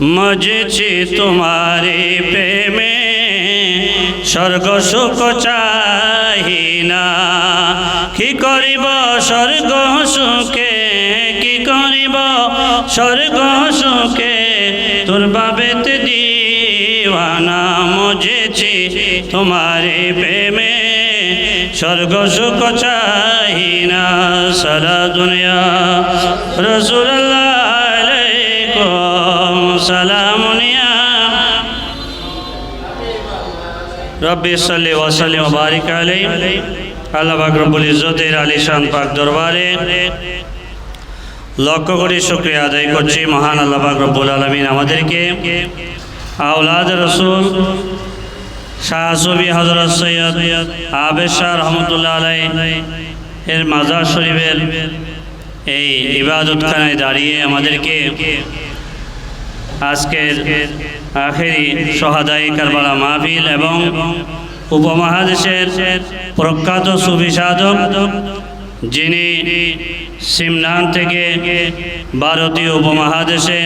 মজেছি তোমারে প্রেমে স্বর্গ সুখ চাহি না। কি করিব স্বর্গ সুখে, কি করিব স্বর্গ সুখে, তোর বাবেতে দিওয়ানা। মজেছি তোমারে প্রেমে স্বর্গ সুখ চাহি না। সারা দুনিয়া রাসূলুল্লাহ আলাইকুম সালামুনিয়া রব্বি সাল্লি ওয়া সাল্লিম ওয়া বারিক আলাইহি। আল্লাহ পাক রব্বুল ইজ্জতের আলিশান পাক দরবারে লক্ষ কোটি শুকরিয়া আদায় করছি। মহান আল্লাহ পাক রব্বুল আলামিন আমাদেরকে আওলাদ রাসূল শাহ সুফি হযরত সৈয়দ আবেদ শাহ রহমতুল্লাহ আলাইহি এর মাজার শরীফের এই ইবাদতখানায় দাঁড়িয়ে আমাদেরকে আজকের আখেরি শহাদায়ে কারবালা মাহফিল এবং উপমহাদেশের প্রখ্যাত সুফি সাধক যিনি সিমনান থেকে ভারতীয় উপমহাদেশে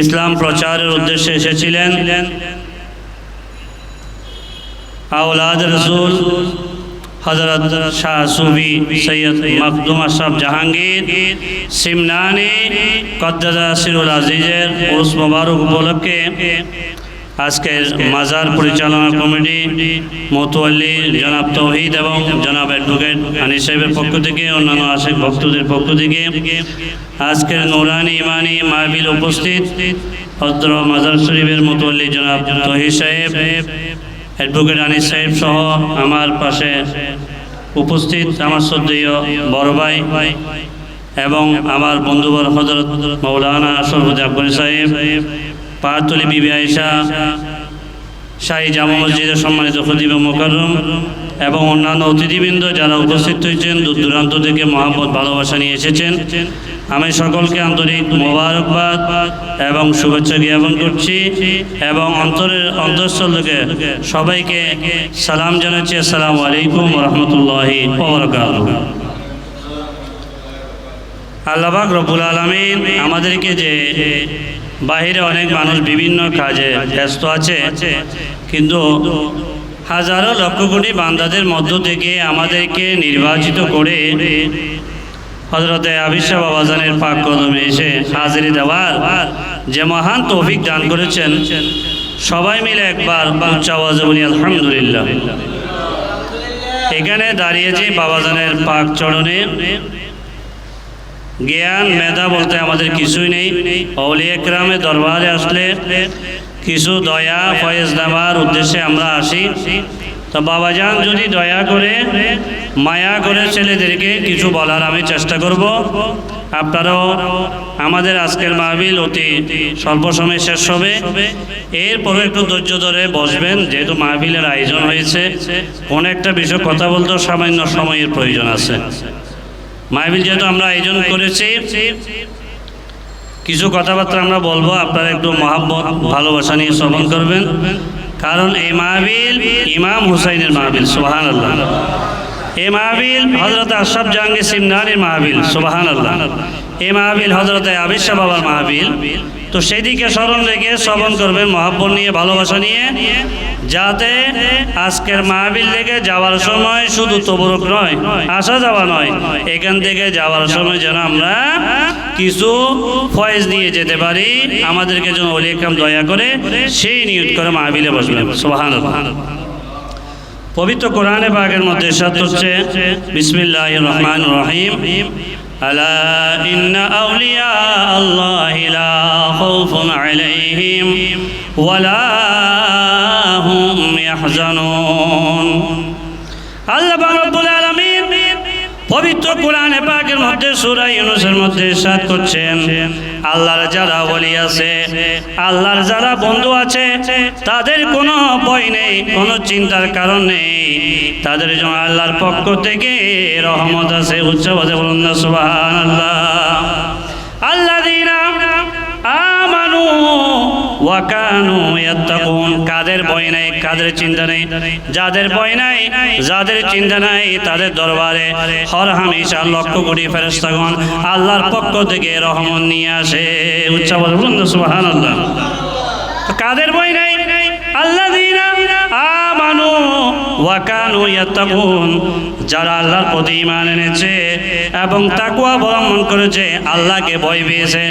ইসলাম প্রচারের উদ্দেশ্যে এসেছিলেন, আওলাদ রসুল হযরত শাহ সুফি সৈয়দ মখদুম আশরাফ জাহাঙ্গীর সিমনানি কদ্দাসা সিরুল আজিজের উরুস মোবারক উপলক্ষে আজকের মাজার পরিচালনা কমিটি মোতওয়াল্লি জনাব তৌহিদ এবং জনাব অ্যাডভোকেট আনিস সাহেবের পক্ষ থেকে, অন্যান্য আশিক ভক্তদের পক্ষ থেকে আজকের নূরানি ইমানি মাহফিল উপস্থিত হযরত মাজার শরীফের মোতওয়াল্লি জনাব তৌহিদ সাহেব, অ্যাডভোকেট আনিস সাহেব সহ আমার পাশে উপস্থিত আমার শ্রদ্ধেয় বড় ভাই এবং আমার বন্ধুবর হযরত মাওলানা আশরাফুদ্দিন আফগানী সাহেব, পাহাড়তলী বিবি আয়েশা শাহী জামা মসজিদের সম্মানিত খতিব মুকাররম এবং অন্যান্য অতিথিবৃন্দ যারা উপস্থিত হয়েছেন, দূর দূরান্ত থেকে মহব্বত ভালোবাসা নিয়ে এসেছেন, আমি সকলকে আন্তরিক মোবারকবাদ এবং শুভেচ্ছা জ্ঞাপন করছি এবং অন্তঃস্থল থেকে সবাইকে সালাম জানাচ্ছি। আসসালামু আলাইকুম ওয়া রাহমাতুল্লাহি ওয়া বারাকাতুহু। আল্লাহ পাক রব্বুল আলামিন আমাদেরকে যে বাহিরে অনেক মানুষ বিভিন্ন কাজে ব্যস্ত আছে, কিন্তু হাজারো লক্ষ কোটি বান্দাদের মধ্য থেকে আমাদেরকে নির্বাচিত করে হযরতে আবিদ শাহ বাবাজানের পাক কদমে এসে হাজিরি দেওয়ার যে মহান তৌফিক দান করেছেন, সবাই মিলে একবার উচ্চ আওয়াজে বলি আলহামদুলিল্লাহ। এখানে দাঁড়িয়েছি বাবাজানের পাক চরণে। জ্ঞান মেধা বলতে আমাদের কিছুই নেই। আউলিয়া কেরামের দরবারে আসলে কিছু দয়া ফয়েজ নেওয়ার উদ্দেশ্যে আমরা আসি। তো বাবাজান যদি দয়া করে মায়া করে ছেলেদেরকে কিছু বলার আমি চেষ্টা করব। আপনারাও আমাদের আজকের মাহফিল অতি স্বল্প সময়ে শেষ হবে, এরপরে একটু ধৈর্য ধরে বসবেন, যেহেতু মাহফিলের আয়োজন হয়েছে। কোন একটা বিষয় কথা বলতেও সামান্য সময়ের প্রয়োজন আছে। মাহফিল যেহেতু আমরা আয়োজন করেছি, কিছু কথাবার্তা আমরা বলবো, আপনারা একটু মহব্বত ভালোবাসা নিয়ে শ্রবণ করবেন। কারণ এই মাহফিল ইমাম হুসাইনের মাহফিল, সুবহানাল্লাহ। এই মাহফিল হযরত আশরাফ জাহাঙ্গীর সিমনানির মাহফিল, সুবহানাল্লাহ। এই মাহফিল হযরতে আবিদ শাহ বাবার মাহফিল। তো সেদিকে স্মরণ রেখে শ্রবণ করবেন মহব্বত নিয়ে, ভালোবাসা নিয়ে, যাতে আজকের মাহফিল থেকে যাওয়ার সময় শুধু তবরুক নয়, আসা যাওয়া নয়, এখান থেকে যাওয়ার সময় যেন আমরা কিছু ফয়েজ নিয়ে যেতে পারি। আমাদেরকে যেন ওলি একরাম দয়া করে সেই নিয়ত করে মাহফিলে বসবেন, সুবহানাল্লাহ। পবিত্র কোরআনে পাকের মধ্যে ইরশাদ হচ্ছে, বিসমিল্লাহির রহমানির রহিম, আলা ইন্না আউলিয়া আল্লাহি লা খাউফুন আলাইহিম ওয়া লা হুম ইয়াহজানুন। আল্লাহ রাব্বুল আলামিন পবিত্র কোরআনে পাকের মধ্যে সূরা ইউনূসের মধ্যে ইরশাদ করছেন, আল্লাহর যারা ওলি আছে, আল্লাহর যারা বন্ধু আছে, তাদের কোনো ভয় নেই, কোনো চিন্তার কারণ নেই। তাদের জন্য আল্লাহর পক্ষ থেকে রহমত আছে। উচ্চভাবে বলুন না সুবহানাল্লাহ। আল্লাযীনা আমানু ওয়া কানু ইয়াত্তাকুন। কাদের ভয় নাই, কাদের চিন্তা নেই, যাদের ভয় নাই, যাদের চিন্তা নাই, তাদের দরবারে হর হামেশা লক্ষ কোটি ফেরেশতাগণ আল্লাহর পক্ষ থেকে রহমত নিয়ে আসে। উচ্চ বলুন সুবহানাল্লাহ। কাদের ভয় নাই? আল্লাযীনা আমানু ওয়া কানু ইয়াত্তাকুন, যারা আল্লাহর প্রতি ঈমান এনেছে এবং তাকওয়া অবলম্বন করেছে, আল্লাহকে ভয় পেয়েছে।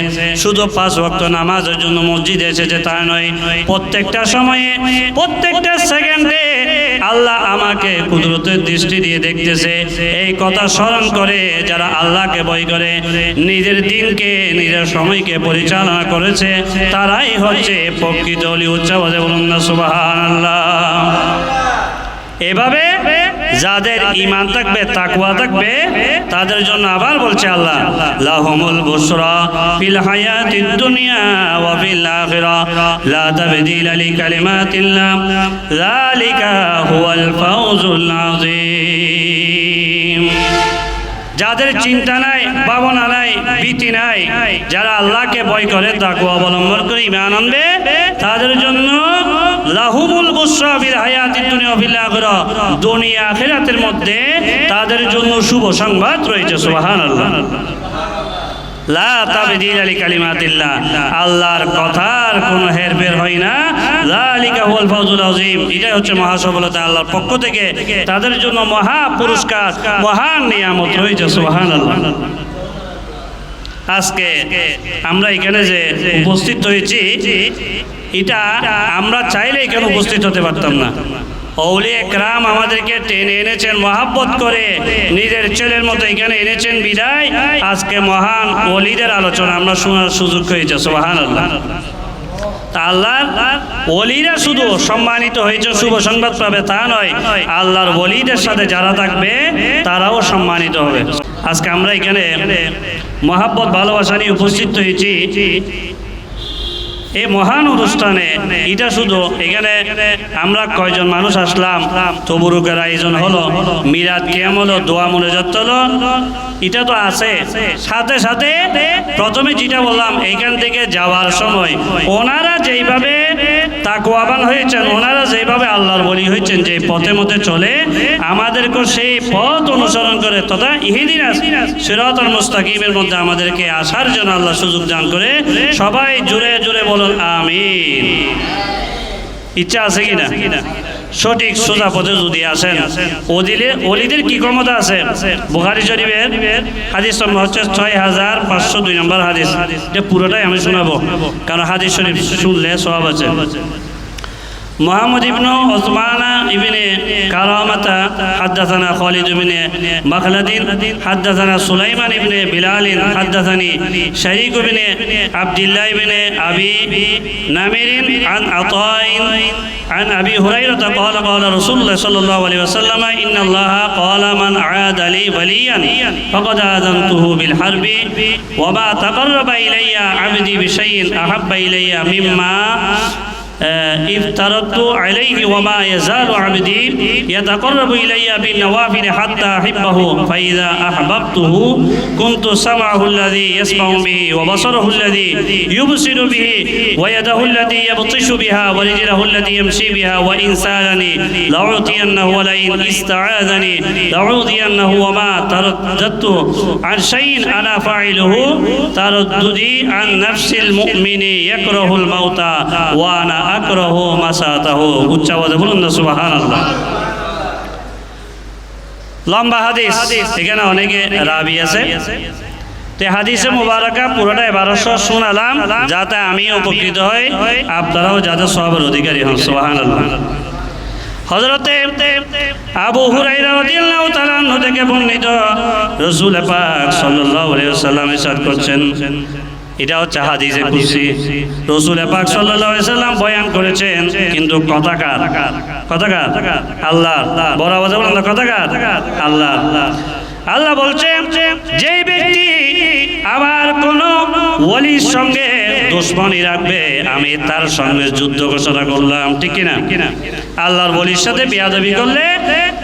শুধু 5 ওয়াক্ত নামাজের জন্য মসজিদে এসেছে তা নয়, প্রত্যেকটা সময়ে প্রত্যেকটা সেকেন্ডে আল্লাহ আমাকে কুদরতের দৃষ্টি দিয়ে দেখতেছে, এই কথা স্মরণ করে যারা আল্লাহকে ভয় করে, নিজের দিনকে নিজের সময়কে পরিচালনা করেছে, তারাই হচ্ছে প্রকৃত ওলি। উচ্চ আওয়াজে বলুন না সুবহানাল্লাহ। এভাবে যাদের ঈমান থাকবে, তাকওয়া থাকবে, তাদের জন্য আবার বলছে আল্লাহ, লাহুমুল বুশরা ফিল হায়াতিদ দুনিয়া ওয়া ফিল আখিরাহ লা তাবদীলা লিকালিমাতিল্লাহ যালিকা হুয়াল ফাওজুল আযীম। যাদের চিন্তা নাই, ভাবনা নাই, ভীতি নাই, যারা আল্লাহকে ভয় করে, তাকওয়া অবলম্বন করে ঈমান আনবে, তাদের জন্য লাহুমুল বুশরা ফিল হায়াতিদ দুনিয়া ওয়া ফিল আখিরাহ, দুনিয়া আখিরাতের মধ্যে তাদের জন্য শুভ সংবাদ রয়েছে। সুবহানাল্লাহ। লা তাবদীলা লিকালিমাতিল্লাহ, আল্লাহর কথার কোনো হেরফের হয় না। যালিকা হুয়াল ফাওজুল আযীম, এটাই হচ্ছে মহা সফলতা আল্লাহর পক্ষ থেকে, তাদের জন্য মহা পুরস্কার, মহান নিয়ামত রয়েছে। সুবহানাল্লাহ। আজকে আমরা এখানে যে উপস্থিত হয়েছি, এটা আমরা চাইলে এখানে উপস্থিত হতে পারতাম না। আউলিয়া কেরাম আমাদেরকে টেনে এনেছেন, মহাব্বত করে নিজের ছেলের মতো এখানে এনেছেন বিদায় আজকে মহান ওলিদের আলোচনা আমরা শোনার সুযোগ হয়েছে। সুবহানাল্লাহ। তা আল্লাহর ওলিরা শুধু সম্মানিত হয়েছে, শুভ সংবাদ পাবে তা নয়, আল্লাহর ওলিদের সাথে যারা থাকবে তারাও সম্মানিত হবে। আজকে আমরা এখানে মহাব্বত ভালোবাসা নিয়ে উপস্থিত হয়েছি এই মহান অনুষ্ঠানে। এটা শুধু এখানে আমরা কয়জন মানুষ আসলাম, তবরুকের আয়োজন হলো, মিলাদ কিয়াম হলো, দোয়া মুনাজাত হলো, এটা তো আছে। সাথে সাথে প্রথমে যেটা বললাম, এইখান থেকে যাওয়ার সময় ওনারা যেইভাবে তাকওয়াবান হয়েছেন, ওনারা যেইভাবে আল্লাহর ওলি হয়েছেন, যে পথে মতে চলে, আমাদেরকে সেই পথ অনুসরণ করে তথা ইহদিনাস সিরাতাল মুস্তাকিমের মধ্যে আমাদেরকে আসার জন্য আল্লাহ সুযোগ দান করে। সবাই জোরে জোরে বলুন আমিন। ইচ্ছা আছে কিনা? সঠিক সোজা পথে যদি আসেন, ওলিদের কি ক্ষমতা আছে? বুখারী শরীফের হাদিস নম্বর হচ্ছে 6502 নম্বর হাদিস। এটা পুরোটাই আমি শোনাবো, কারণ হাদিস শরীফ শুনলে সওয়াব আছে। محمد بن عثمان بن كرامة حدثنا خالد بن مخلد حدثنا سليمان بن بلال حدثني شريك بن عبد الله بن أبي نمر عن عطاء عن أبي هريرة قال قال رسول الله صلى الله عليه وسلم إن الله قال من عاد لي وليا فقد آذنته بالحرب وما تقرب إلي عبدي بشيء أحب إلي مما افترضت عليه وما يزال عبدي يتقرب إلي بالنوافل حتى أحبه فإذا أحببته كنت سمعه الذي يسمع به وبصره الذي يبصر به ويده التي يبطش بها ورجله التي يمشي بها وإن سألني لأعطينه ولئن استعاذني لأعوذينه وما ترددت عن شيء أنا فاعله ترددي عن نفس المؤمن يكره الموت وأنا أكره مساته উচ্চ আওয়াজে বলুন না সুবহানাল্লাহ। লম্বা হাদিস, এখানে অনেকে রাবি আছে, তে হাদিসে মুবারাকা পুরোটা 1200 শোনালাম যাতে আমিও উপকৃত হই, আপনারাও যাতে সওয়াবের অধিকারী হন। সুবহানাল্লাহ। হযরতে আবু হুরায়রা রাদিয়াল্লাহু তাআলা আনহু থেকে বর্ণিত, রাসূল পাক সাল্লাল্লাহু আলাইহি ওয়াসাল্লাম ইরশাদ করছেন, এটা হচ্ছে হাদিসে কুদসি। রাসূল পাক সাল্লাল্লাহু আলাইহি ওয়াসাল্লাম বয়ান করেছেন, কিন্তু কথাকার আল্লাহ। বড় আওয়াজে বলুন না, কথাকার আল্লাহ। আল্লাহ বলছেন, যে ব্যক্তি আমার কোন ওলির সঙ্গে দুশমনি রাখবে, আমি তার সঙ্গে যুদ্ধ ঘোষণা করলাম। ঠিক কিনা? আল্লাহর ওলির সাথে বেয়াদবি করলে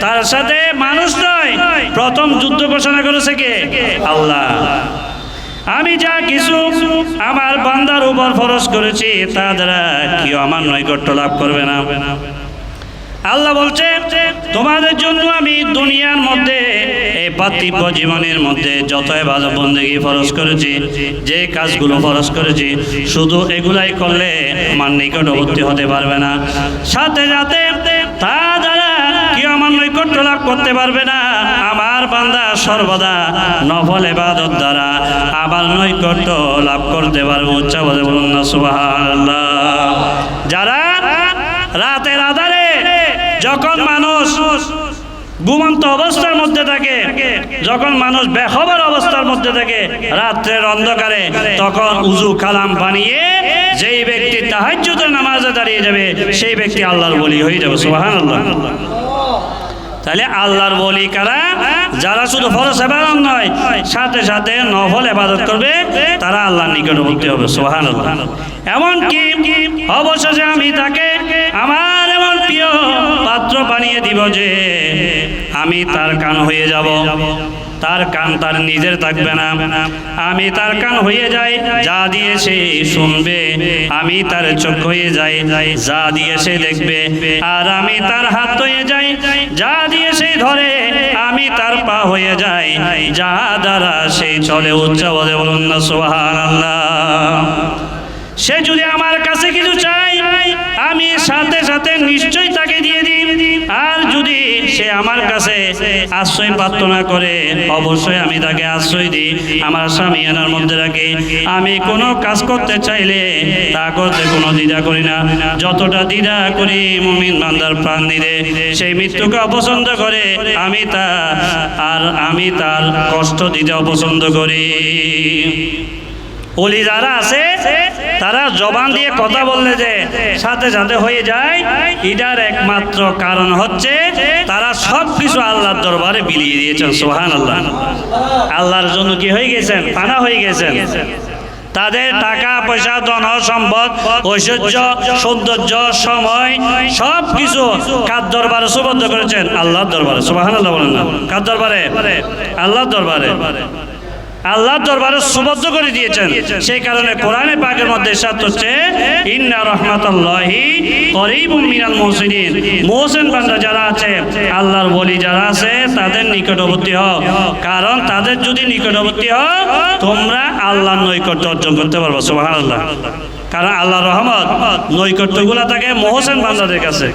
তার সাথে মানুষ নয়, প্রথম যুদ্ধ ঘোষণা করেছে কে? আল্লাহ। আমি যা কিছু আমার বান্দার উপর ফরজ করেছি তা দ্বারা কেউ আমার নৈকট্য লাভ করবে না। আল্লাহ বলছে তোমাদের জন্য আমি দুনিয়ার মধ্যে এই পার্থিব জীবনের মধ্যে যত ইবাদত বন্দেগী ফরজ করেছি, যে কাজগুলো ফরজ করেছি, শুধু এগুলাই করলে আমার নিকটবর্তী হতে পারবে না, সাথে সাথে তা দ্বারা কেউ আমার নৈকট্য লাভ করতে পারবে না। আমার বান্দা সর্বদা নফল ইবাদত দ্বারা আমার নৈকট্য লাভ করতে পারবে। উচ্চভাবে বলুন না সুবহানাল্লাহ। যারা রাতের আধারে যখন মানুষ ঘুমন্ত অবস্থার মধ্যে থাকে, যখন মানুষ বেখবর অবস্থার মধ্যে থাকে, রাত্রের অন্ধকারে, তখন উযু কালাম বানিয়ে যেই ব্যক্তি তাহাজ্জুদের নামাজে দাঁড়িয়ে যাবে, সেই ব্যক্তি আল্লাহর ওলি হয়ে যাবে। সুবহানাল্লাহ। তাহলে আল্লাহর ওলি কারা? যারা শুধু ফরজ ইবাদত নয়, সাথে সাথে নফল ইবাদত করবে, তারা আল্লাহর নিকটবর্তী হবে। সুবহানাল্লাহ। এমন কি অবশেষে আমি তাকে আমার এমন প্রিয় পাত্র বানিয়ে দিব যে আমি তার কান হয়ে যাব, তার কান তার নিজের থাকবে না, আমি তার কান হয়ে যাই, যা দিয়ে সে শুনবে, আমি তার চোখ হয়ে যাই, যা দিয়ে সে দেখবে, আর আমি তার হাত হয়ে যাই, যা দিয়ে সে ধরে, আমি তার পা হয়ে যাই, যা দ্বারা সে চলে। উচ্চভাবে বলুন না সুবহানাল্লাহ। সে যদি আমার কাছে কিছু চাই, আমি সাথে সাথে নিশ্চয়ই তাকে দিয়ে দিই। আর যদি সে আমার কাছে আশ্রয় প্রার্থনা করে, অবশ্যই আমি তাকে আশ্রয় দিই, আমার সামিয়ানার মধ্যে রাখি। আমি কোনো কাজ করতে চাইলে তা করতে কোনো দ্বিধা করি না। যতটা দ্বিধা করি মুমিন বান্দার প্রাণ নিতে, সেই মৃত্যুকে অপছন্দ করে, আমি তার কষ্ট দিতে অপছন্দ করি। ওলি যারা আছে তারা জবান দিয়ে কথা বললে যে সাথে সাথে হয়ে যায়, এটার একমাত্র কারণ হচ্ছে তারা সব কিছু আল্লাহর দরবারে বিলিয়ে দিয়েছেন। সুবহানাল্লাহ। আল্লাহর জন্য কি হয়ে গেছেন? ফানা হয়ে গেছেন। তাদের টাকা পয়সা, ধন সম্পদ, ঐশ্বর্য, সৌন্দর্য, সময়, সব কিছু কার দরবারে সুবদ্ধ করেছেন? আল্লাহর দরবারে। সুবহানাল্লাহ বলেন না। কার দরবারে? আল্লাহর দরবারে। আল্লাহর দরবারে সুবদ্ধ করে দিয়েছেন। সেই কারণে কোরআনে পাকের মধ্যে ইরশাদ হচ্ছে, ইন্না রাহমাতাল্লাহি করিবুম মিনাল মুহসিনিন। মুহসিন বান্দা যারা আছে, আল্লাহর ওলি যারা আছে, তাদের নিকটবর্তী হও। কারণ তাদের যদি নিকটবর্তী হও, তোমরা আল্লাহর নৈকট্য অর্জন করতে পারবে। সুবহানাল্লাহ। কারণ আল্লাহর রহমত নৈকট্যগুলো থাকে মুহসিন বান্দাদের কাছে।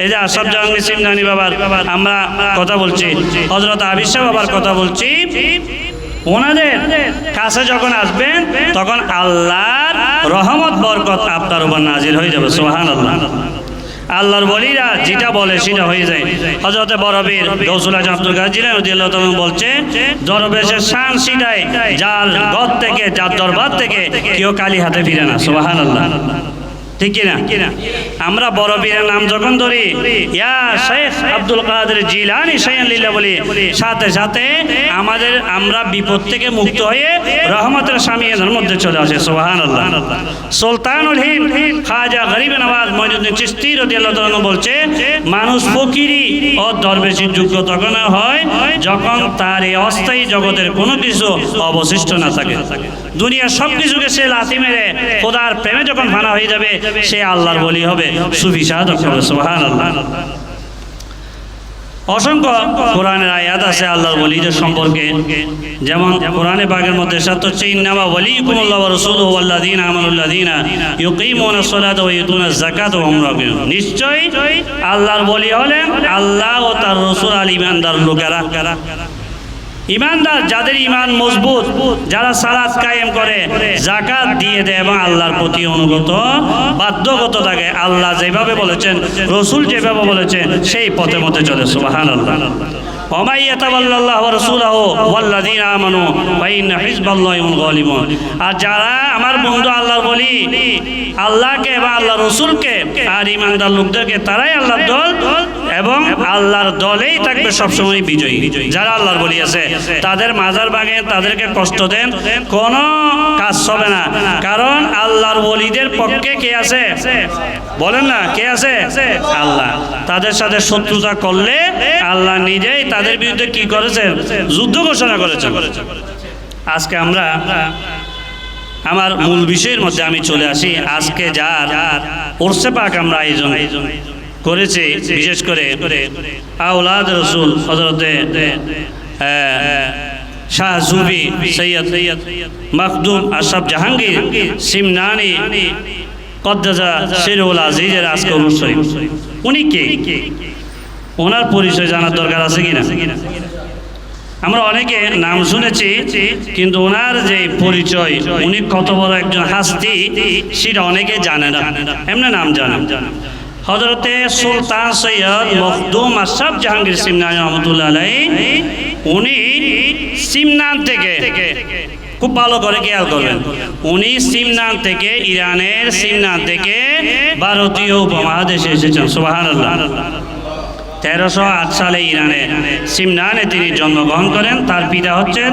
এই যে আশরাফ জাহাঙ্গীর সিমনানি বাবার আমরা কথা বলছি, হযরত আবিস শাহ বাবার কথা বলছি, ওনাদের কাছে যখন আসবেন তখন আল্লাহর রহমত বরকত আপনার উপর নাজিল হয়ে যাবে। সুবহানাল্লাহ। আল্লাহর ওলিরা যেটা বলে সেটা হয়ে যায়। হযরতে বড়বীর গৌসুল আজম আব্দুল কাদের জিলানী রাদিয়াল্লাহু তাআলা বলছে, দরবেশের শান সিটায় যার ঘর থেকে, যার দরবার থেকে কেউ খালি হাতে ফিরে না। সুবহানাল্লাহ। ঠিক কিনা? আমরা বড় পীরের নাম যখন ধরি, ইয়া শেখ আব্দুল কাদের জিলানী শাইয়ান লিল্লাহ বলি, সাথে সাথে আমরা বিপদ থেকে মুক্ত হয়ে রহমতের সামিয়ানার মধ্যে চলে আসে। সুবহানাল্লাহ। সুলতানুল হিন্দ খাজা গরিব নওয়াজ মঈনুদ্দিন চিশতি রাদিয়াল্লাহু তাআলা বলছে, মানুষ ফকিরি ও দরবেশির যোগ্য তখন হয় যখন তার এই অস্থায়ী জগতের কোনো কিছু অবশিষ্ট না থাকে। দুনিয়ার সব কিছুকে সে লাথি মেরে খোদার প্রেমে যখন ফানা হয়ে যাবে, সে আল্লাহর ওলি হবে, সুফি সাধক হবে। সুবহানাল্লাহ। অসংখ্য কোরআনের আয়াত আছে আল্লাহর ওলিদের সম্পর্কে। যেমন কোরআনে পাকের মধ্যে ইরশাদ হচ্ছে, ইন্নামা ওয়ালিয়ুকুমুল্লাহু ওয়া রাসূলুহু ওয়াল্লাযীনা আমানুল্লাযীনা ইউকিমুনাস সালাতা ওয়া ইউতুনাজ যাকাতা ওয়া হুম রাকিউন। নিশ্চয়ই আল্লাহর ওলি হলেন আল্লাহ ও তার রাসূল আর ঈমানদার লোকেরা। ঈমানদার যাদের ঈমান মজবুত, যারা সালাত কায়েম করে, যাকাত দিয়ে দেয় এবং আল্লাহর প্রতি অনুগত বাধ্যগত থাকে, আল্লাহ যেভাবে বলেছেন, রাসূল যেভাবে বলেছেন, সেই পথে মতে চলে। সুবহানাল্লাহ। ওমাই ইয়াতাওয়াল্লাল্লাহু ওয়া রাসূলুহু ওয়াল্লাযীনা আমানু ফা ইন্না হিজবাল্লাহি হুমুল গালিবুন। আর যারা আমার বন্ধু আল্লাহর ওলি, আল্লাহকে এবং আল্লাহর রাসূলকে আর ঈমানদার লোকদেরকে, তারাই আল্লাহর দল এবং আল্লাহর দলেই থাকবে সবসময় বিজয়ী। যারা আল্লাহর ওলি আছে, তাদের মাজার ভাঙেন, তাদেরকে কষ্ট দেন, কোনো কাজ হবে না। কারণ আল্লাহর ওলিদের পক্ষে কে আছে? বলেন না, কে আছে? আল্লাহ। তাদের সাথে শত্রুতা করলে আল্লাহ নিজেই তাদের বিরুদ্ধে কি করেছেন? যুদ্ধ ঘোষণা করেছেন। আজকে আমরা আমার মূল বিষয়ের মধ্যে আমি চলে আসি। আজকে যার উরসে পাক আমরা আয়োজন করেছে, বিশেষ করে আওলাদ রসুল হযরতে শাহ জুবি সৈয়দ মখদুম আশরাফ জাহাঙ্গীর সিমনানি কদ্দাসা সিরুল আজিজের আজকে অনুষ্ঠান। উনি কে? ওনার পরিচয় জানার দরকার আছে কিনা? আমরা অনেকে নাম শুনেছি, কিন্তু ওনার যে পরিচয়, উনি কত বড় একজন হাস্তি সেটা অনেকে জানে না, এমনি নাম জানে। হযরতে সুলতান সৈয়দ মখদুম আশরাফ জাহাঙ্গীর সিমনানি রহমতুল্লাহ আলাইহি, উনি সিমনান থেকে, খুব ভালো করে খেয়াল করবেন, উনি সিমনান থেকে, ইরানের সিমনান থেকে ভারতীয় উপমহাদেশে এসেছেন। সুবহানাল্লাহ। 1308 সালে ইরানে সিমনানে তিনি জন্মগ্রহণ করেন। তার পিতা হচ্ছেন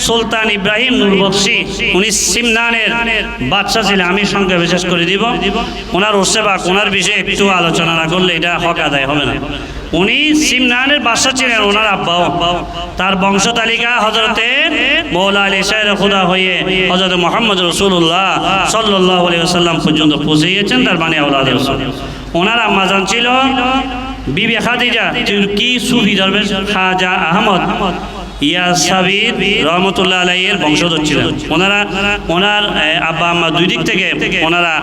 সুলতান ইব্রাহিম নূর বখশি। উনি সিমনানের বাদশা ছিলেন। আমি সংক্ষেপে বিশেষ করে দিব। ওনার ওসেবাক, ওনার বিষয়ে একটু আলোচনা না করলে এটা হক আদায় হবে না। উনি সিমনানের বাদশা ছিলেন, ওনার আব্বাও। তার বংশ তালিকা হযরতে মওলা আলী শাহের খুদা হয়ে হযরত মুহাম্মদ রাসূলুল্লাহ সাল্লাল্লাহু আলাইহি ওয়াসাল্লাম পর্যন্ত পৌঁছে গিয়েছেন। তার মানে আওলাদ রাসূল। ওনার আম্মা জান ছিল বিবি খাদিজা, তুর্কি সুফি দরবেশ খাজা আহমদ ইয়াসাবির রহমতুল্লাহ আলাইহির বংশধর ছিলেন। ওনার আব্বা আম্মা দুই দিক থেকে ওনারা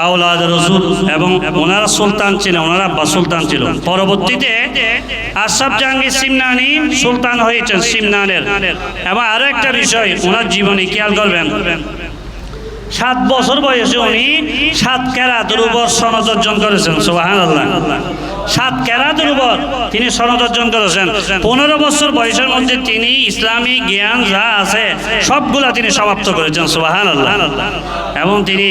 আওলাদ রসুল, এবং ওনারা সুলতান ছিলেন, ওনার আব্বা সুলতান ছিল। পরবর্তীতে আশরাফ জাহাঙ্গীর সিমনানি সুলতান হয়েছেন সিমনানের। এবং আরো একটা বিষয় ওনার জীবনে খেয়াল করবেন, 7 বছর বয়সে উনি 7 কেরাতের উপর সনদ অর্জন করেছেন। সুবহানাল্লাহ। 7 কেরাতের উপর তিনি সনদ অর্জন করেছেন। 15 বছর বয়সের মধ্যে তিনি ইসলামী জ্ঞান যা আছে সবগুলা তিনি সমাপ্ত করেছেন। সুবহানাল্লাহ। এবং তিনি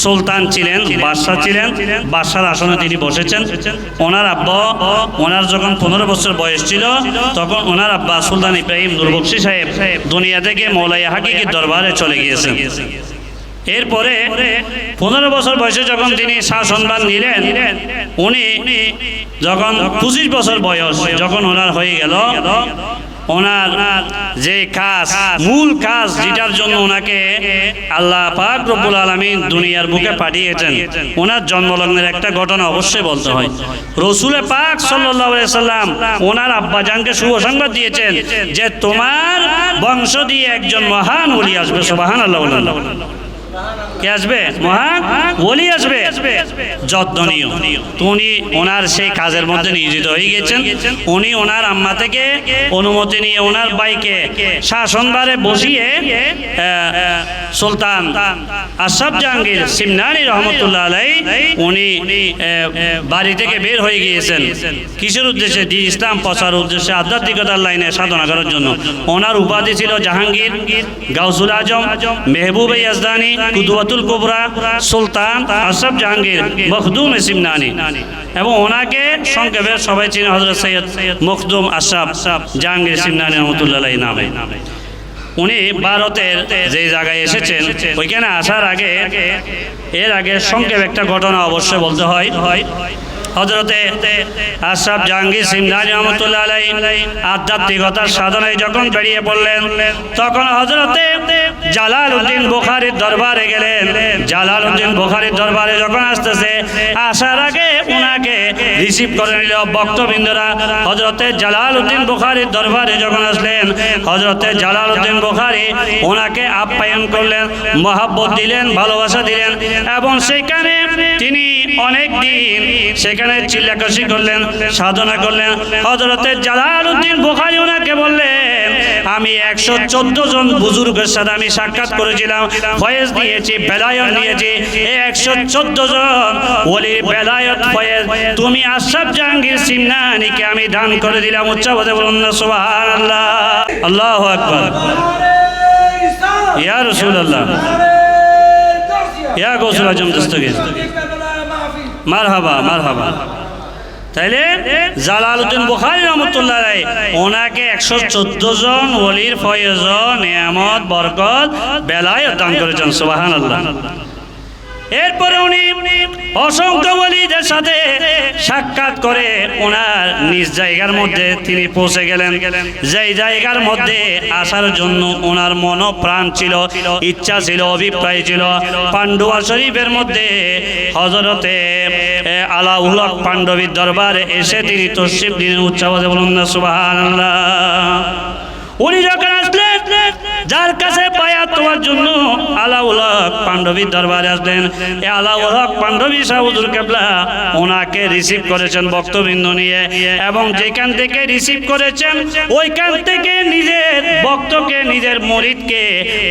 সুলতান ছিলেন, বাদশা ছিলেন, বাদশার আসনে তিনি বসেছেন। ওনার আব্বা, ওনার যখন 15 বছর বয়স ছিল, তখন ওনার আব্বা সুলতান ইব্রাহিম নূর বখশি সাহেব দুনিয়া থেকে মওলাই হাকিকির দরবারে চলে গিয়েছেন। এরপরে 15 বছর বয়সে যখন তিনি শাসনভার নিলেন, উনি যখন 25 বছর বয়স যখন ওনার হয়ে গেল, ওনার যে কাজ, মূল কাজ যেটার জন্য ওনাকে আল্লাহ পাক রব্বুল আলামিন দুনিয়ার বুকে পাঠিয়েছেন, ওনার জন্মলগ্নের একটা ঘটনা অবশ্যই বলতে হয়। রসুল পাক সাল্লাল্লাহু আলাইহি সাল্লাম ওনার আব্বাজানকে শুভ সংবাদ দিয়েছেন যে তোমার বংশ দিয়ে একজন মহান ওলি আসবে। সুবহানাল্লাহ। কে আসবে? মহান ওলি আসবে। যত্ন নিও। উনি ওনার সেই কাজের মধ্যে নিয়োজিত হয়ে গেছেন। উনি ওনার আম্মা থেকে অনুমতি নিয়ে ওনার ভাইকে শাসনভারে বসিয়ে সুলতান আশরাফ জাহাঙ্গীর সিমনানি রহমতুল্লাহ আলাইহি উনি বাড়ি থেকে বের হয়ে গিয়েছেন। কিসের উদ্দেশ্যে? দিন ইসলাম প্রচার উদ্দেশ্যে, আধ্যাত্মিকতার লাইনে সাধনা করার জন্য। ওনার উপাধি ছিল জাহাঙ্গীর, গাউসুল আজম, মেহবুব ইয়াজদানি, কুদওয়াতুল কুবরা, সুলতান আশরাফ জাহাঙ্গীর মখদুম সিমনানি। এবং ওনাকে সংক্ষেপে সবাই চিনে হযরত সৈয়দ মখদুম আশরাফ জাহাঙ্গীর সিমনানি রহমতুল্লাহ আলাইহি নামে। উনি ভারতের যে জায়গায় এসেছেন, ওইখানে আসার আগে, এর আগে সংক্ষেপে একটা ঘটনা অবশ্যই বলতে হয়। হযরতে আশরাফ জাহাঙ্গীর সিমনানি রহমতুল্লাহ আলাইহি আধ্যাত্মিকতার সাধনায় যখন বেরিয়ে পড়লেন, তখন হযরতে জালালউদ্দিন বুখারীর দরবারে গেলেন। জালালউদ্দিন বুখারীর দরবারে যখন আসতেছে, আসার আগে ওনাকে রিসিভ করে নিল ভক্তবৃন্দরা। হযরতে জালালউদ্দিন বুখারীর দরবারে যখন আসলেন, হযরতে জালালউদ্দিন বুখারী ওনাকে আপ্যায়ন করলেন, মহব্বত দিলেন, ভালোবাসা দিলেন। এবং সেখানে তিনি অনেক দিন সেখানে চিল্লাকাশি করলেন, সাধনা করলেন। হযরতে জালালউদ্দিন বুখারী ওনাকে বললেন, আমি 114 জন বুজুর্গের সাথে আমি সাক্ষাৎ করেছিলাম, ফয়েজ নিয়েছি, বেলায়েত নিয়েছি। এই 114 জন ওলির বেলায়েত ফয়েজ তুমি আশরাফ জাহাঙ্গীর সিমনানিকে আমি দান করে দিলাম। উচ্চভাবে বলুন না সুবহানাল্লাহ। আল্লাহু আকবার। ইয়া রাসূলুল্লাহ, ইয়া গাউসুল আজম দস্তগীর, মারহাবা মারহাবা। তাইলে জালালউদ্দিন বুখারী রহমতুল্লাহ আলাইহি ওনাকে 114 জন ওলির ফয়েজ, নেয়ামত, বরকত, বেলায়েত দান করেছেন। সুবহানাল্লাহ। এরপরে উনি অসংখ্য ওলিদের সাথে সাক্ষাৎ করে ওনার নিজ জায়গার মধ্যে তিনি পৌঁছে গেলেন। যেই জায়গার মধ্যে আসার জন্য ওনার মন প্রাণ ছিল, ইচ্ছা ছিল, অভিপ্রায় ছিল, পান্ডুয়া শরীফের মধ্যে হযরতে আলাউল হক পাণ্ডবীর দরবারে এসে তিনি তশরিফ নিলেন। উচ্চাবাদে বলুন না সুবহানাল্লাহ। উনি যখন আসলেন, যার কাছে বায়াত তোমার জন্য আলাউল হক পাণ্ডবীর দরবারে আসলেন, এই আলাউল হক পাণ্ডবী সাহেব হুজুর কেবলা ওনাকে রিসিভ করেছেন বক্তবৃন্দ নিয়ে, এবং যেখান থেকে রিসিভ করেছেন ওইখান থেকে নিজের ভক্তকে, নিজের মুরিদকে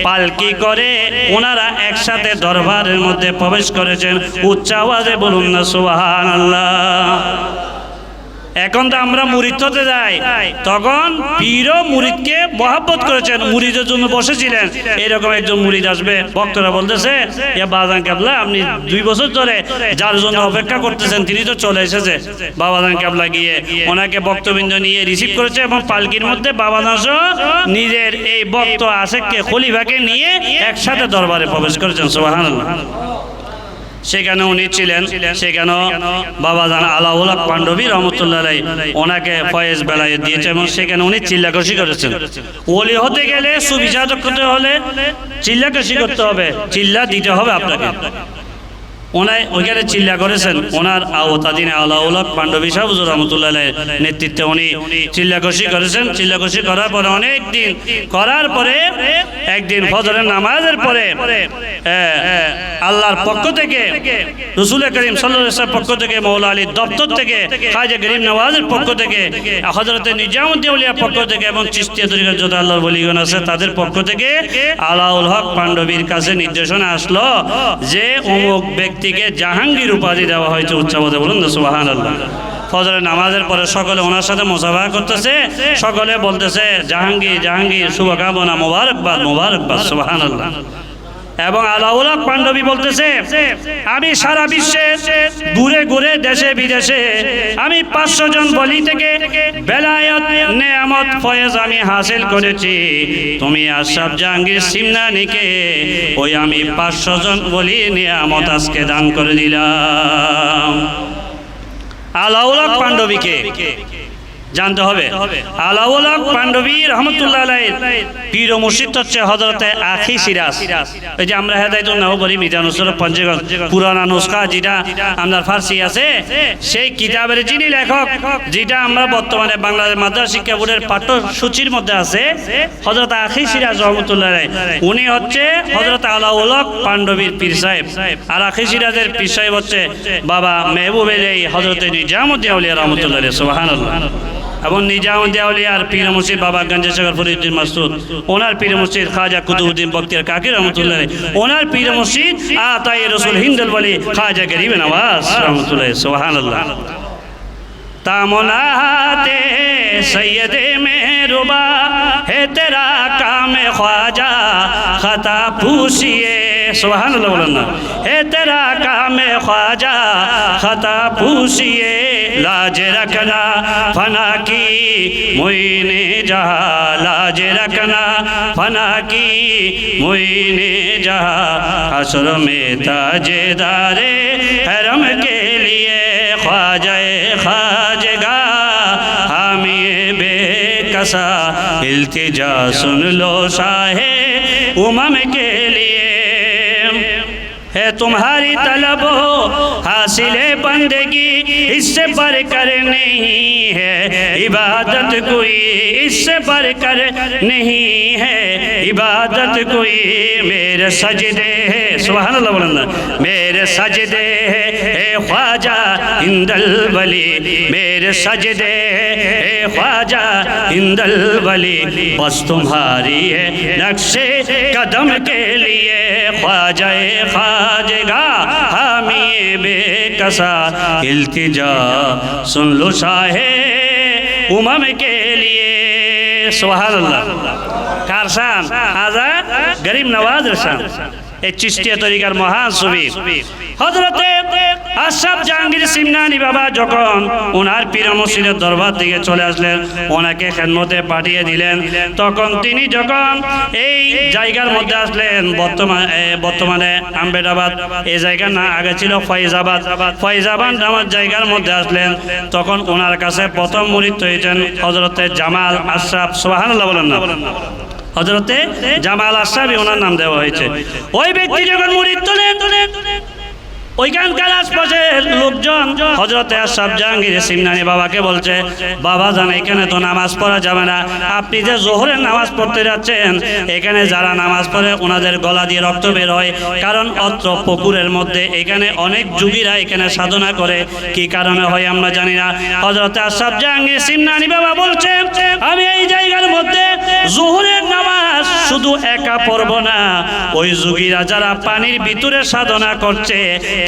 পালকি করে ওনারা একসাথে দরবারের মধ্যে প্রবেশ করেছেন। উচ্চ আওয়াজে বলুন না সুবহানাল্লাহ। এখন তো আমরা মুরিদ হতে যাই, তখন পীরও মুরিদকে মহব্বত করেছেন, মুরিদের জন্য বসেছিলেন। এরকম একজন মুরিদ আসবে, ভক্তরা বলতেছে ইয়া বাবাজান কেবলা আপনি 2 বছর ধরে যার জন্য অপেক্ষা করতেছেন তিনি তো চলে এসেছে। বাবাজান কেবলা গিয়ে ওনাকে ভক্তবৃন্দ নিয়ে রিসিভ করেছে এবং পালকির মধ্যে বাবাজান সহ নিজের এই ভক্ত আশেককে খলিফাকে নিয়ে একসাথে দরবারে প্রবেশ করেছেন। সুবহানাল্লাহ। সেখানে উনি ছিলেন, সেখানে বাবাজান আলাউল হক পাণ্ডবী রহমতুল্লাহ আলাইহি ওনাকে ফয়েজ বেলায়েত দিয়েছে এবং সেখানে উনি চিল্লাকষি করেছেন। ওলি হতে গেলে, সুবিচারক হতে হলে চিল্লাকষি করতে হবে, চিল্লা দিতে হবে আপনাকে। ওনায় ওইখানে চিল্লা করেছেন, ওনার আওতাধীনে আলাউল হক পাণ্ডবী সাহেব হুজুর রহমতুল্লাহ আলাইহির নেতৃত্বে উনি চিল্লাকষি করেছেন। চিল্লাকষি করার পরে অনেক দিন করার পরে একদিন ফজরের নামাজের পরে আল্লাহর পক্ষ থেকে, রাসূল করিম সাল্লাল্লাহু আলাইহি ওয়াসাল্লামের পক্ষ থেকে, মওলা আলীর দপ্তর থেকে, খাজা গরিব নওয়াজের পক্ষ থেকে, হযরতে নিজামুদ্দিন আউলিয়ার পক্ষ থেকে এবং চিশতিয়া তরিকার যত আল্লাহর ওলিগণ আছে তাদের পক্ষ থেকে আলাউল হক পাণ্ডবীর কাছে নির্দেশনা আসলো যে অমুক ব্যক্তিকে জাহাঙ্গীর উপাধি দেওয়া হয়েছে। উচ্চাবাদে বলুন না সুবহানাল্লাহ। ফজরের নামাজের পরে সকলে ওনার সাথে মুসাফা করতেছে, সকলে বলতেছে জাহাঙ্গীর জাহাঙ্গীর, শুভকামনা, মোবারকবাদ মোবারকবাদ, সুবহানাল্লাহ। এবং আলাউল হক পাণ্ডবী বলতেছে আমি সারা বিশ্বে ঘুরে ঘুরে দেশে বিদেশে আমি 500 জন বলি থেকে বেলায়েত, নেয়ামত, ফয়েজ আমি হাসিল করেছি। তুমি আশরাফ জাহাঙ্গীর সিমনানিকে ওই আমি 500 জন বলি নেয়ামত আজকে দান করে দিলাম। আলাউল হক পাণ্ডবীকে জানতে হবে। আলাউল হক পাণ্ডবী রহমতুল্লাহ আলাইহির পীর ও মুর্শিদ হচ্ছে হযরতে আখি সিরাজ। এই যে আমরা হেদায়েতুন নববী মিজানুসুর পঞ্চগড় পুরানা নুসখা যেটা আমাদের ফার্সি আছে, সেই কিতাবের যিনি লেখক, যেটা আমরা বর্তমানে বাংলাদেশ মাদ্রাসা শিক্ষা বোর্ডের পাঠ্যসূচির মধ্যে আছে, হযরত আখি সিরাজ রহমতুল্লাহ আলাইহি, উনি হচ্ছে হযরত আলাউল হক পাণ্ডবীর পীর সাহেব। আর আখি সিরাজের পীর সাহেব হচ্ছে বাবা মেহবুব আলী হযরত নিজামুদ্দিন আউলিয়া রহমতুল্লাহ আলাইহি। সুবহানাল্লাহ। এবং নিজামুদ্দিন আউলিয়ার পীর মুর্শিদ বাবা গঞ্জেশগর ফরিদুদ্দিন মাসউদ, ওনার পীর মুর্শিদ খাজা কুতুবউদ্দিন বখতিয়ার কাকি রহমতুল্লাহ আলাইহি, ওনার পীর মুর্শিদ আতায়ে রাসূল হিন্দুল ওলি খাজা গরিব নওয়াজ রহমতুল্লাহ আলাইহি। সুবহানাল্লাহ। तामुनाते सैयद मेहरुबा है तेरा काम ख्वाजा खता पूछिए। सुभान अल्लाह बोलना है तेरा काम ख्वाजा खता पूछिए। लाज रखना फना की मुईने जहा, लाज रखना फना की मुईने जहा। हश्र में ताजेदारे हरम के लिए ख्वाजाए खाजगा हामी बेकसा। इल्तिजा सुन लो शाहे उमम के लिए है तुम्हारी तलब हो हासिल बंदगी, इससे बढ़कर नहीं है इबादत कोई, इससे बढ़कर नहीं है इबादत कोई। मेरे सजदे है, सुभान अल्लाह बोलना, मेरे सजदे है ख्वाजा इंदल वली, मेरे सजदे है ख्वाजा इंदल वली। बस तुम्हारी है नक्शे कदम के लिए ख्वाजा खाजगा हामी बेकसा। इल्तिजा सुन लो शाहे उमम के लिए। सुभान अल्लाह। कारशान आजा गरीब नवाज शान। এই চিশতিয়া তরিকার মহান সুফি হযরতে আশরাফ জাহাঙ্গীর সিমনানি বাবা যখন ওনার পীর মুর্শিদের দরবার থেকে চলে আসলেন, ওনাকে খেদমতে পাঠিয়ে দিলেন। তখন তিনি যখন এই জায়গার মধ্যে আসলেন, বর্তমানে আম্বেদাবাদ, এই জায়গার না আগে ছিল ফয়জাবাদ নামক জায়গার মধ্যে আসলেন। তখন ওনার কাছে প্রথম মুরিদ হয়েছেন হযরতে জামাল আশরাফ। সুবহানাল্লাহ বলেন না। হযরতে জামাল আশরাফি ওনার নাম দেওয়া হয়েছে। ওই ব্যক্তি যখন মুরিদ তোলেন, ওইখানকার আশপাশের লোকজন হযরতে আশরাফ জাহাঙ্গীর সিমনানি বাবাকে বলছে, বাবা জান এখানে তো নামাজ পড়া যাবে না, আপনি যে জোহরের নামাজ পড়তে যাচ্ছেন, এখানে যারা নামাজ পড়ে ওনাদের গলা দিয়ে রক্ত বের হয়, কারণ অত্র পুকুরের মধ্যে এখানে অনেক যোগীরা এখানে সাধনা করে, কি কারণে হয় আমরা জানি না। হযরতে আশরাফ জাহাঙ্গীর সিমনানি বাবা বলছে, আমি এই জায়গার মধ্যে জোহরের নামাজ শুধু একা পড়ব না, ওই যোগীরা যারা পানির ভিতরে সাধনা করছে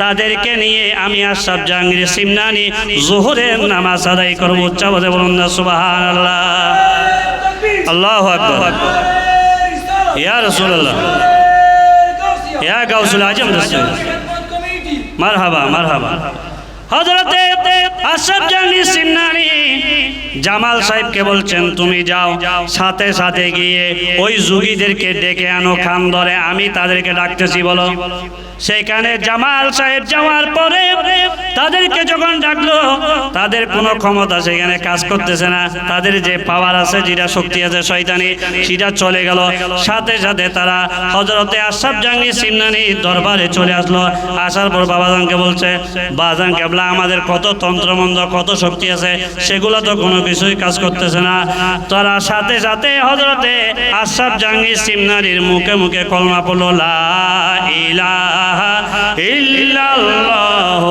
তাদেরকে নিয়ে আমি আশরাফ জাহাঙ্গীর সিমনানি জোহরের নামাজ আদায় করব। উচ্চ আওয়াজে বলুন না সুবহানাল্লাহ। আল্লাহু আকবার। ইয়া রাসূলুল্লাহ, ইয়া গাউসুল আজম দস্তগীর, মারহাবা মারহাবা। হযরতে আশরাফ জাহাঙ্গীর সিমনানি জামাল সাহেবকে বলছেন, তুমি যাও, সাথে সাথে গিয়ে ওই যোগীদেরকে ডেকে আনো খান ধরে, আমি তাদেরকে ডাকতেছি বলো। সেখানে জামাল সাহেব যাওয়ার পরে তাদেরকে যখন ডাকলো, তাদের কোনো ক্ষমতা সেখানে কাজ করতেছে না, তাদের যে পাওয়ার আছে, যেটা শক্তি আছে শয়তানি, সেটা চলে গেল। সাথে সাথে তারা হযরতে আশরাফ জাহাঙ্গীর সিমনানি দরবারে চলে আসলো। আসার পর বাবাজানকে বলছে, বাবাজান কেবলা আমাদের কত তন্ত্রমন্ত্র, কত শক্তি আছে, সেগুলো তো কোনো কিছুই কাজ করতেছে না। তারা সাথে সাথে হযরতে আশরাফ জাহাঙ্গীর সিমনানির মুখে মুখে কলমা পড়লো, লা ইলাহা ইল্লাল্লাহ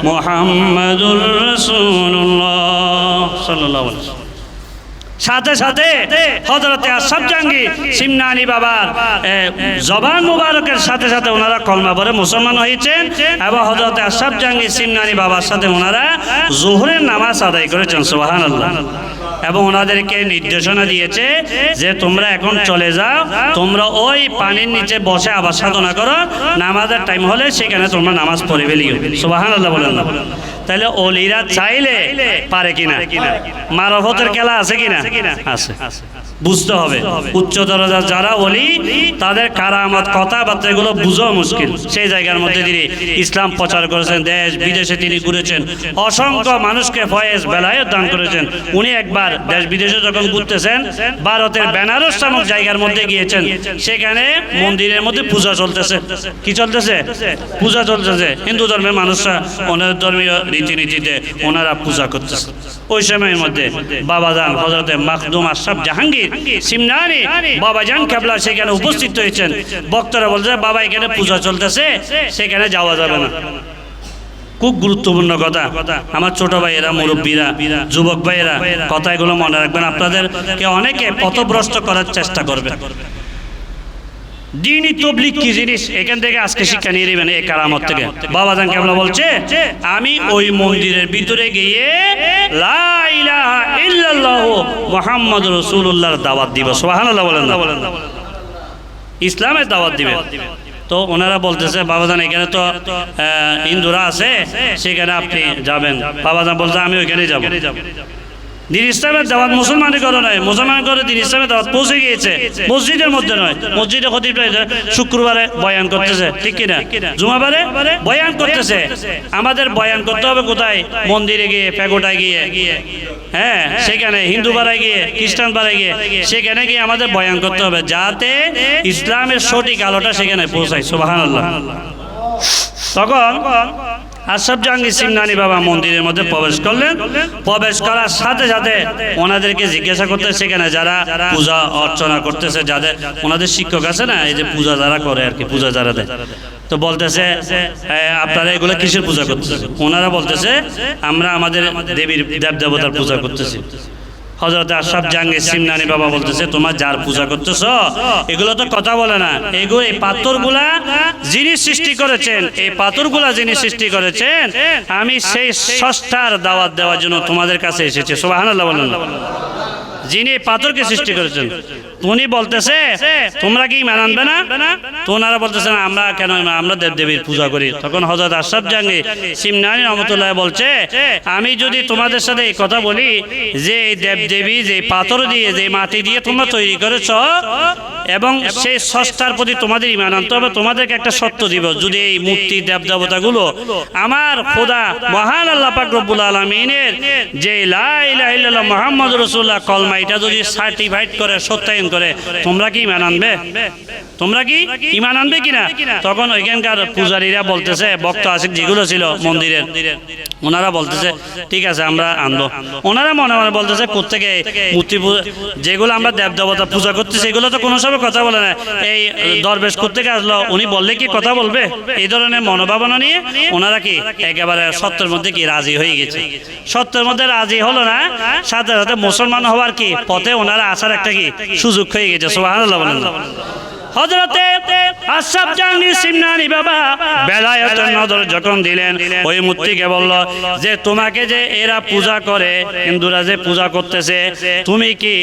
মুহাম্মাদুর রাসূলুল্লাহ সাল্লাল্লাহু আলাইহি ওয়াসাল্লাম। সাথে সাথে হযরতে আশরাফ জাহাঙ্গীর সিমনানি বাবার জবান মুবারকের সাথে সাথে ওনারা কলমা পড়ে মুসলমান হয়েছেন, এবং হযরতে আশরাফ জাহাঙ্গীর সিমনানি বাবার সাথে ওনারা যোহরের নামাজ আদায় করেছেন। সুবহানাল্লাহ। এবং ওনাদেরকে নির্দেশনা দিয়েছে যে তোমরা এখন চলে যাও, তোমরা ওই পানির নিচে বসে আবার সাধনা করো, নামাজের টাইম হলে সেখানে তোমরা নামাজ পড়ে ফেলিও। সুবহানাল্লাহ বলেন না। তাহলে ওলিরা চাইলে পারে কিনা, মারফতের খেলা আছে কিনা, আছে। বুঝতে হবে উচ্চ দরজার যারা ওলি, তাদের কারামত কথাবার্তা এগুলো বুঝাও মুশকিল। সেই জায়গার মধ্যে তিনি ইসলাম প্রচার করেছেন, দেশ বিদেশে তিনি ঘুরেছেন, অসংখ্য মানুষকে ফয়েজ বেলায়েত দান করেছেন। উনি একবার দেশ বিদেশে যখন ঘুরতেছেন, ভারতের বেনারস নামক জায়গার মধ্যে গিয়েছেন, সেখানে মন্দিরের মধ্যে পূজা চলতেছে। কি চলতেছে? পূজা চলতেছে। হিন্দু ধর্মের মানুষরা ওনাদের ধর্মীয় রীতিনীতিতে ওনারা পূজা করতেছে। ওই সময়ের মধ্যে বাবাজান হযরতে মাখদুম আশরাফ জাহাঙ্গীর সিমনানি বাবাজান কেবলা সেখানে উপস্থিত হয়েছেন। বক্তারা বলছে, বাবা এখানে পূজা চলতেছে, সেখানে যাওয়া যাবে না। খুব গুরুত্বপূর্ণ কথা। আমার ছোট ভাইয়েরা, মুরব্বীরা, যুবক ভাইয়েরা, কথা এগুলো মনে রাখবেন। আপনাদেরকে অনেকে পথভ্রষ্ট করার চেষ্টা করবে। দ্বীনি তাবলীগ কি জিনিস, এখান থেকে আজকে শিক্ষা নিয়ে নেবেন এই কারামত থেকে। বাবাজান কেবলা বলছে, আমি ওই মন্দিরের ভিতরে গিয়ে লা ইলাহা ইল্লাল্লাহ মুহাম্মাদুর রাসূলুল্লাহর দাওয়াত দিব। সুবহানাল্লাহ বলেন না। ইসলামের দাওয়াত দিবে। তো ওনারা বলতেছে, বাবাজান এখানে তো হিন্দুরা আছে, সেখানে আপনি যাবেন। বাবাজান বলছে, আমি ওইখানে যাব। দিন ইসলামের দাওয়াত মুসলমানের ঘরে নয়, মুসলমান ঘরে দিন ইসলামের দাওয়াত পৌঁছে গিয়েছে, মসজিদের মধ্যে নয়। মসজিদে খতিব শুক্রবারে বয়ান করতেছে, ঠিক কিনা, জুমাবারে বয়ান করতেছে। আমাদের বয়ান করতে হবে কোথায়? মন্দিরে গিয়ে, প্যাগোটায় গিয়ে, হ্যাঁ, সেখানে হিন্দু পাড়ায় গিয়ে, খ্রিস্টান পাড়ায় গিয়ে, সেখানে গিয়ে আমাদের বয়ান করতে হবে, যাতে ইসলামের সঠিক আলোটা সেখানে পৌঁছায়। সুবহানাল্লাহ। তখন আশরাফ জাহাঙ্গীর সিমনানি বাবা মন্দিরের মধ্যে প্রবেশ করলেন। প্রবেশ করার সাথে সাথে ওনাদেরকে জিজ্ঞাসা করতে, সেখানে যারা পূজা অর্চনা করতেছে, যাদের ওনাদের শিক্ষক আছে না, এই যে পূজা যারা করে আর কি, পূজা যারা দেয়, তো বলতেছে, আপনারা এগুলো কিসের পূজা করতেছে? ওনারা বলতেছে, আমরা আমাদের দেবীর দেব দেবতার পূজা করতেছি। হযরত আশরাফ জাহাঙ্গীর সিমনানি বাবা বলতেছে, তোমার যার পূজা করতেছ এগুলো তো কথা বলে না, এগুলো এই পাথরগুলা যিনি সৃষ্টি করেছেন, এই পাথরগুলা যিনি সৃষ্টি করেছেন, আমি সেই স্রষ্টার দাওয়াত দেওয়ার জন্য তোমাদের কাছে এসেছি। সুবহানাল্লাহ বলেন। যিনি পাথরকে সৃষ্টি করেছেন, উনি বলতেছে তোমরা কি ঈমান আনবে না? তো ওনারা বলতেছে না, আমরা কেন, আমরা দেবদেবীর পূজা করি। তখন হযরত আশরাফ জাহাঙ্গীর সিমনানি রহমতুল্লাহ বলছে, আমি যদি তোমাদের সাথে এই কথা বলি যে এই দেবদেবী যে পাথর দিয়ে যে মাটি দিয়ে তোমরা তৈরি করেছ এবং সেই স্রষ্টার প্রতি তোমাদের ঈমান আনতে হবে, তোমাদেরকে একটা শর্ত দিব, যদি এই মূর্তি দেবদেবতাগুলো আমার খোদা মহান আল্লাহ পাক রব্বুল আলামিনের যে লা ইলাহা ইল্লাল্লাহ মুহাম্মাদুর রাসূলুল্লাহ কলমা এটা যদি সার্টিফাইড করে, সত্যায়ন করে, তোমরা কি ঈমান আনবে? তোমরা কি ঈমান আনবে কিনা? তখন ওইখানকার পূজারীরা বলতেছে, ভক্ত আশিক যেগুলো ছিল মন্দিরের, ওনারা বলতেছে ঠিক আছে আমরা আনবো। ওনারা মনে মনে বলতেছে কোত্থেকে মূর্তি যেগুলো আমরা দেবদেবতা পূজা করতেছি এগুলো তো কোনো সময় কথা বলে না, এই দরবেশ কোত্থেকে আসলো, উনি বললে কি কথা বলবে? এই ধরনের মনোভাবনা নিয়ে ওনারা কি একেবারে সত্যের মধ্যে কি রাজি হয়ে গেছে। সত্যের মধ্যে রাজি হলো না, সাথে সাথে মুসলমান হওয়ার কি পথে ওনারা আসার একটা কি সুযোগ হয়ে গেছে। সুবহানাল্লাহ বলেন। হযরতে আশরাফ জাহাঙ্গীর সিমনানি বাবা বেলায়েতের নজর যখন দিলেন, ওই মূর্তিকে বলল যে তোমাকে যে এরা পূজা করে, হিন্দুরা যে পূজা করতেছে, তুমি কি,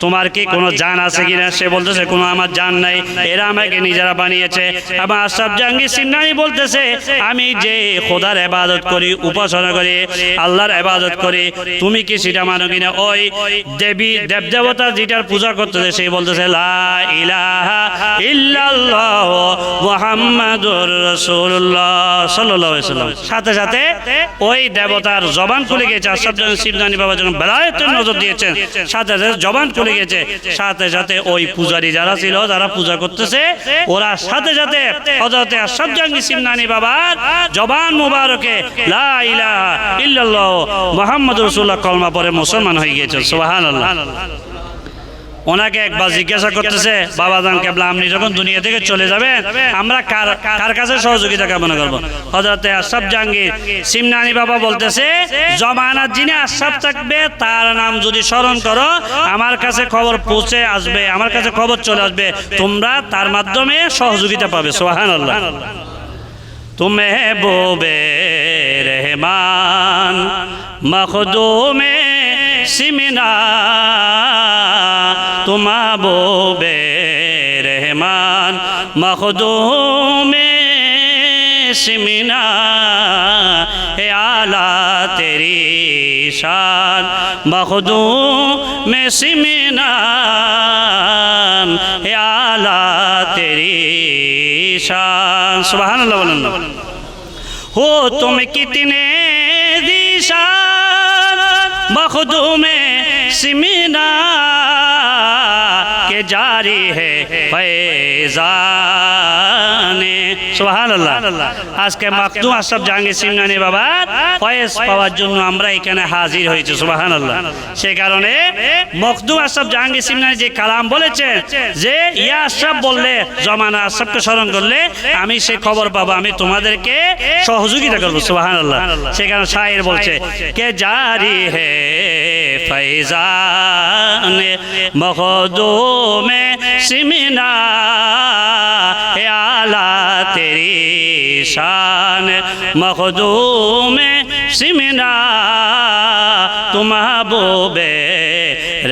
তোমার কি কোনো জান আছে কিনা? সে বলতেছে কোনো আমার জান নাই, এরা আমাকে নিজেরা বানিয়েছে। এবং আশরাফ জাহাঙ্গীর সিমনানি বলতেছে আমি যে খোদার ইবাদত করি, উপাসনা করি, আল্লাহর ইবাদত করি, তুমি কি সেটা মানো কিনা? ওই দেবী দেবদেবতা যেটার পূজা করতেছে সে বলতেছে লা ইলাহা ইল্লাল্লাহ মুহাম্মাদুর রাসূলুল্লাহ সাল্লাল্লাহু আলাইহি ওয়াসাল্লাম। সাথে সাথে ওই দেবতার জবান খুলে গেছে। আশরাফ জাহাঙ্গীর সিমনানি বাবা যখন বেলায়েতের নজর দিয়েছেন, সাথে সাথে জবান খুলে গেছে। সাথে সাথে ওই পূজারী যারা ছিল, যারা পূজা করতেছে, ওরা সাথে সাথে হযরত আশরাফ জাহাঙ্গীর সিমনানি বাবার জবান মুবারকে লা ইলাহা ইল্লাল্লাহ মুহাম্মাদুর রাসূলুল্লাহ কলমা পড়ে মুসলমান হয়ে গিয়েছে। সুবহানাল্লাহ। ওনাকে একবার জিজ্ঞাসা করতেছে, বাবা জান কেবলা আপনি যখন দুনিয়া থেকে চলে যাবেন আমরা কার কাছে সহযোগিতা কামনা করবো? হযরত আশরাফ জাহাঙ্গীর সিমনানি বাবা বলতেছে জমানার যিনি আশরাফ থাকবে তার নাম যদি স্মরণ করো আমার কাছে খবর পৌঁছে আসবে, আমার কাছে খবর চলে আসবে, তোমরা তার মাধ্যমে সহযোগিতা পাবে। সুবহানাল্লাহ। তুমি মেহবুবে রহমান মখদুমে সিমনা, তুমা মাহবুবে রহমান মখদুমে সিমনা, হে আলা তেরি শান মখদুমে সিমনা, হে আলা তেরি শান। সুবহানাল্লাহ বলেন। हो तुम कितने दिशान मखदूमे सिमिना के जारी है फैजाने। সুবহানাল্লাহ। আজকে মাকদুম আশরাফ জাহাঙ্গীর সিমনানি বাবার ফয়েজ পাওয়ার জন্য আমরা এখানে হাজির হয়েছি। সুবহানাল্লাহ। সেই কারণে মাকদুম আশরাফ জাহাঙ্গীর সিমনানি যে কালাম বলেছেন যে ইয়া আশরাফ বললে, জমানা আশরাফকে স্মরণ করলে আমি সে খবর পাবো, আমি তোমাদেরকে সহযোগিতা করবো। সুবহানাল্লাহ। সেই কারণে শায়ের বলছে কে জারি হে ফৈজানে মখদুমে সিমনা, হে আলা তেরি শান মখদুমে সিমনা, তুম মাহবুবে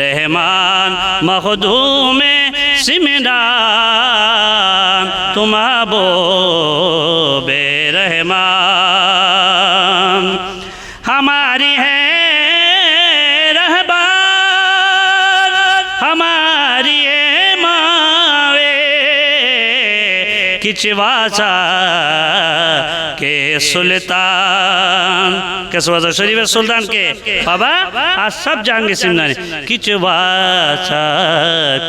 রহমান মখদুমে সিমনা, তুম মাহবুবে रहमान हमारी है रहबार, हमारी है मावे किचवाचा के सुल्तान। केसवाचा शरीफ सुल्तान के बाबा आशराफ जहांगीर सिमनानी किचवाचा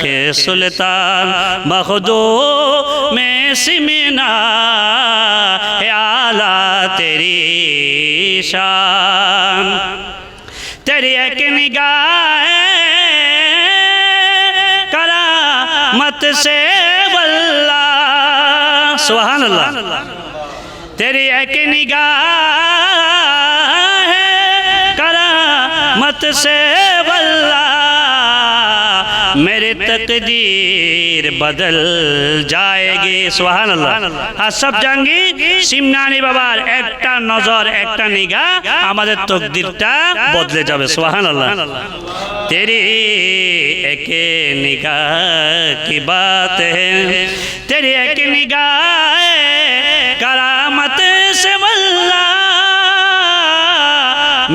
के सुल्तान मखदूमे सिमना, हे आला तेरी शान, तेरी एक निगाह करामत से वल्ला। सुबहानल्लाह। तेरी एक निगाह करामत से वल्ला, मेरे तकदीर बदल जाएगी सुभान अल्लाह আশরাফ জাহাঙ্গীর সিমনানি বাবার একটা নজর একটা নিগাহ আমাদের তকদিরটা বদলে যাবে সুবহান আল্লাহ तेरी एक निगाह की बात है तेरी एक निगाह करामत से वल्ला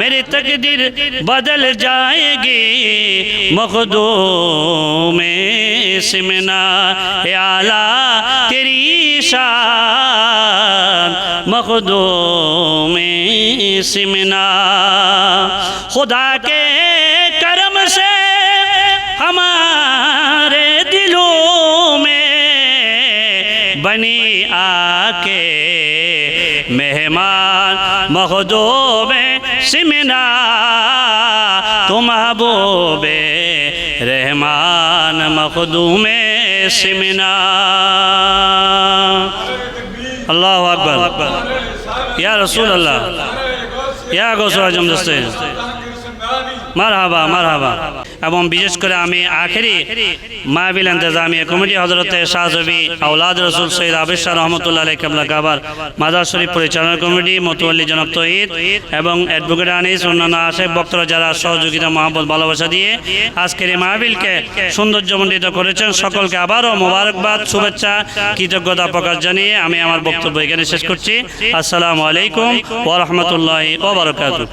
मेरी तकदीर बदल जाएगी मखदूम सिमना ए आला तेरी शान मखदूम सिमना खुदा के करम से हमारे दिलों में बनी आके मेहमान मखदूम सिमना तो महबूबे रहमान मखदूम सिमना अल्लाह अकबर या रसूल अल्लाह या गौसुल आजम दस्ते মারহাবা মারহাবা এবং বিশেষ করে আমি আখেরি মাহফিল ইন্তজামিয়া কমিটি হযরতে শাহজবি আওলাদ রাসূল সৈয়দ আবিদ শাহ রহমাতুল্লাহ আলাইহি কিবলা কাবার মাজার শরীফ পরিচালনা কমিটি মতওয়াল্লি জনাব তৌহিদ এবং অ্যাডভোকেট আনিস অন্যান্য আশেক বক্তারা যারা সহযোগিতা মহব্বত ভালোবাসা দিয়ে আজকের এই মাহফিলকে সৌন্দর্যমণ্ডিত করেছেন সকলকে আবারও মোবারকবাদ শুভেচ্ছা কৃতজ্ঞতা প্রকাশ জানিয়ে আমি আমার বক্তব্য এখানে শেষ করছি আসসালামু আলাইকুম ওয়া রাহমাতুল্লাহি ওয়া বারাকাতুহু